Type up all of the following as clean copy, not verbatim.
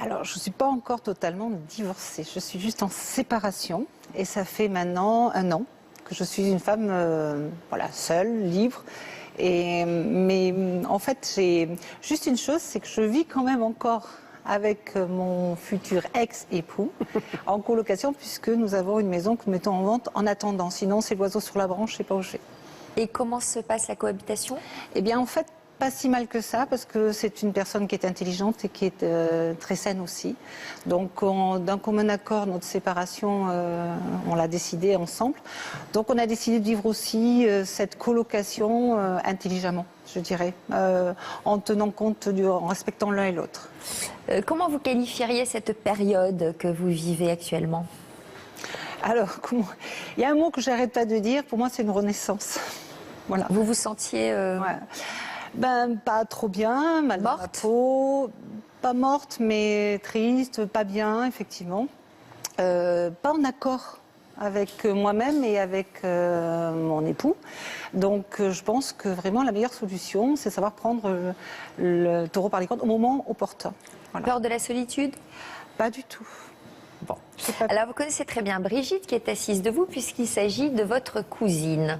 Alors, je ne suis pas encore totalement divorcée. Je suis juste en séparation. Et ça fait maintenant 1 an que je suis une femme voilà, seule, libre. Mais en fait, j'ai juste une chose, c'est que je vis quand même encore avec mon futur ex-époux en colocation, puisque nous avons une maison que nous mettons en vente en attendant. Sinon, c'est l'oiseau sur la branche, je ne sais pas où je vais. Et comment se passe la cohabitation? Eh bien, en fait, pas si mal que ça, parce que c'est une personne qui est intelligente et qui est très saine aussi. Donc, d'un commun accord, notre séparation, on l'a décidé ensemble. Donc, on a décidé de vivre aussi cette colocation intelligemment, je dirais, en tenant compte, en respectant l'un et l'autre. Comment vous qualifieriez cette période que vous vivez actuellement? Alors, il y a un mot que j'arrête pas de dire, pour moi, c'est une renaissance. Voilà. Vous vous sentiez... Ouais. Ben, pas trop bien, mal dans la peau, pas morte, mais triste, pas bien, effectivement. Pas en accord avec moi-même et avec mon époux. Donc, je pense que vraiment la meilleure solution, c'est savoir prendre le taureau par les cornes au moment opportun. Voilà. Peur de la solitude? Pas du tout. Bon. Alors, vous connaissez très bien Brigitte qui est assise de vous puisqu'il s'agit de votre cousine.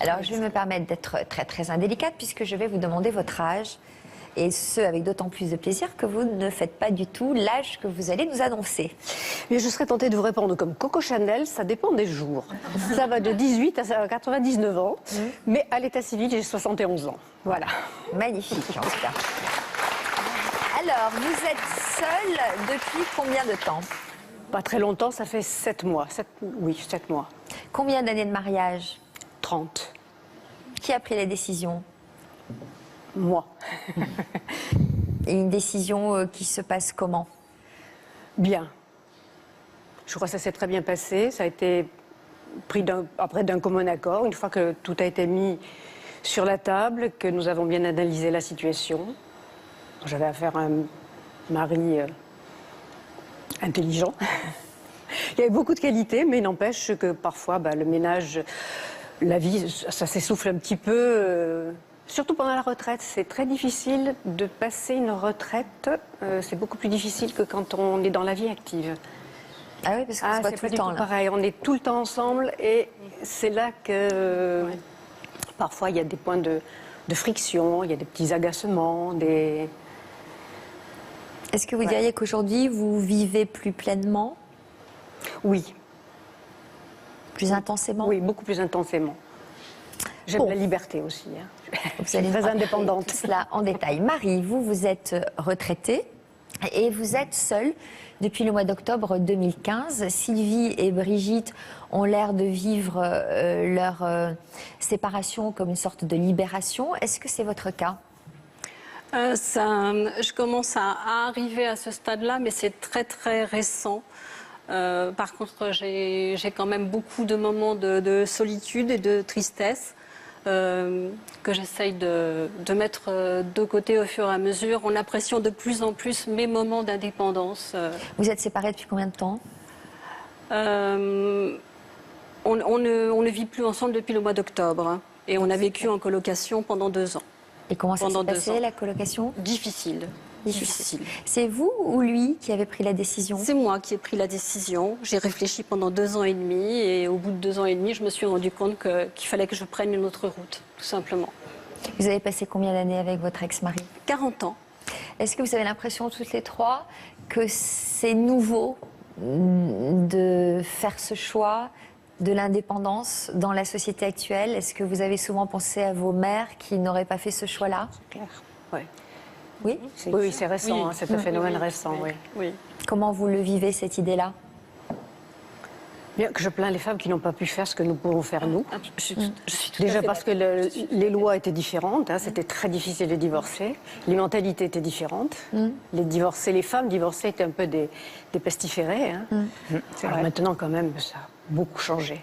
Alors, je vais me permettre d'être très très indélicate puisque je vais vous demander votre âge et ce, avec d'autant plus de plaisir que vous ne faites pas du tout l'âge que vous allez nous annoncer. Mais je serais tentée de vous répondre comme Coco Chanel, ça dépend des jours. Ça va de 18 à 99 ans, mais à l'état civil, j'ai 71 ans. Voilà. Magnifique, en tout cas. Alors, vous êtes seule depuis combien de temps? Pas très longtemps, ça fait 7 mois. 7 mois. Combien d'années de mariage? 30. Qui a pris la décision? Moi. Et une décision qui se passe comment? Bien. Je crois que ça s'est très bien passé. Ça a été pris après d'un commun accord. Une fois que tout a été mis sur la table, que nous avons bien analysé la situation. J'avais affaire à un mari intelligent. Il y avait beaucoup de qualités, mais il n'empêche que parfois, le ménage, la vie, ça s'essouffle un petit peu. Surtout pendant la retraite, c'est très difficile de passer une retraite. C'est beaucoup plus difficile que quand on est dans la vie active. Ah oui, parce que c'est pas tout le temps là. Pareil, on est tout le temps ensemble et c'est là que parfois il y a des points de friction, il y a des petits agacements, des... Est-ce que vous diriez qu'aujourd'hui, vous vivez plus pleinement? Oui. Plus intensément? Oui, beaucoup plus intensément. J'aime la liberté aussi. Vous allez très indépendante. Tout cela en détail. Marie, vous êtes retraitée et vous êtes seule depuis le mois d'octobre 2015. Sylvie et Brigitte ont l'air de vivre leur séparation comme une sorte de libération. Est-ce que c'est votre cas? Je commence à arriver à ce stade-là, mais c'est très très récent. Par contre, j'ai quand même beaucoup de moments de solitude et de tristesse que j'essaye de mettre de côté au fur et à mesure, en appréciant de plus en plus mes moments d'indépendance. Vous êtes séparés depuis combien de temps? On ne vit plus ensemble depuis le mois d'octobre, hein, et on a vécu en colocation pendant 2 ans. Et comment ça s'est passé, la colocation? Difficile. Difficile. C'est vous ou lui qui avez pris la décision? C'est moi qui ai pris la décision. J'ai réfléchi pendant 2 ans et demi et au bout de 2 ans et demi, je me suis rendu compte qu'il fallait que je prenne une autre route, tout simplement. Vous avez passé combien d'années avec votre ex-mari? 40 ans. Est-ce que vous avez l'impression, toutes les trois, que c'est nouveau de faire ce choix de l'indépendance dans la société actuelle? Est-ce que vous avez souvent pensé à vos mères qui n'auraient pas fait ce choix-là? C'est clair, oui. Oui, oui, c'est récent, c'est un phénomène récent, oui. Comment vous le vivez, cette idée-là? Bien que je plains les femmes qui n'ont pas pu faire ce que nous pouvons faire nous. Je suis tout Déjà à fait parce que les lois étaient différentes, c'était très difficile de divorcer. Les mentalités étaient différentes. Les femmes divorcées étaient un peu des pestiférées. Alors maintenant, quand même, ça a beaucoup changé.